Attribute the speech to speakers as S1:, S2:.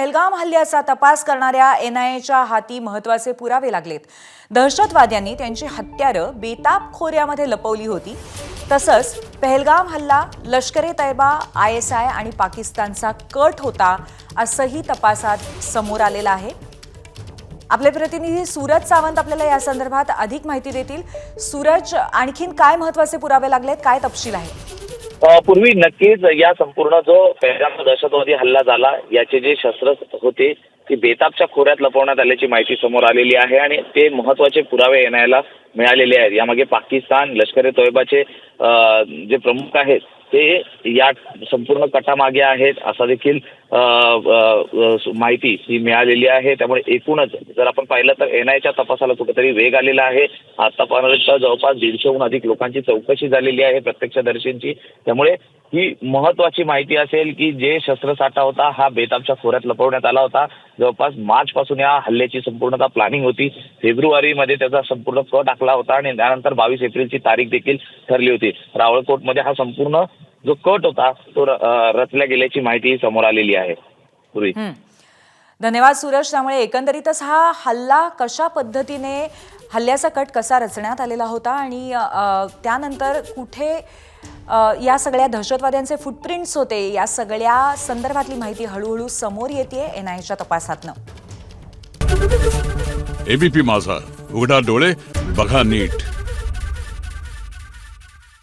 S1: पहलगाम हल्ल्याचा तपास करणाऱ्या एनआयएच्या हाती महत्त्वाचे पुरावे लागलेत। दहशतवाद्यांनी त्यांची हत्यारं बेताब खोऱ्यामध्ये लपवली होती। तसंच पहलगाम हल्ला लष्कर-ए-तैयबा, आयएसआय आणि पाकिस्तानचा कट होता असंही तपासात समोर आलेलं आहे। आपले प्रतिनिधी सूरज सावंत आपल्याला या संदर्भात अधिक माहिती देतील। सूरज, आणखीन काय महत्त्वाचे पुरावे लागलेत, काय तपशील आहे?
S2: पूर्वी नक्कीच या संपूर्ण जो पहलगाम दहशतवादी हल्ला झाला याचे जे शस्त्र होते ती बेताबच्या खोऱ्यात लपवण्यात आल्याची माहिती समोर आलेली आहे आणि ते महत्त्वाचे पुरावे एनआयएला मिळालेले आहेत। यामागे पाकिस्तान, लष्कर-ए-तोयबाचे जे प्रमुख आहेत ते या संपूर्ण कटामागे आहेत असा देखील माहिती ही मिळालेली आहे। त्यामुळे एकूणच जर आपण पाहिलं तर एनआयएच्या तपासाला कुठेतरी वेग आलेला आहे। आतापर्यंत जवळपास 150हून अधिक लोकांची चौकशी झालेली आहे प्रत्यक्षदर्शींची। त्यामुळे ही महत्त्वाची माहिती असेल की जे शस्त्रसाठा होता हा बेताबच्या खोऱ्यात लपवण्यात आला होता। जवळपास मार्च पासून या हल्ल्याची संपूर्णतः प्लॅनिंग होती। फेब्रुवारीमध्ये त्याचा संपूर्ण कट आखला होता आणि त्यानंतर 22 एप्रिलची तारीख देखील ठरली होती। रावळकोटमध्ये हा संपूर्ण जो कट होता तो रचल्या गेल्याची माहिती समोर आलेली आहे। पूर्वी
S1: धन्यवाद सूरज। त्यामुळे एकंदरीतच हा हल्ला कशा पद्धतीने, हल्ल्याचा कट कसा रचण्यात आलेला होता आणि त्यानंतर कुठे या सगळ्या दहशतवाद्यांचे फुटप्रिंट्स होते, या सगळ्या संदर्भातली माहिती हळूहळू समोर येते एनआयएच्या तपासातनं।
S3: एबीपी माझा, उघडा डोळे बघा नीट।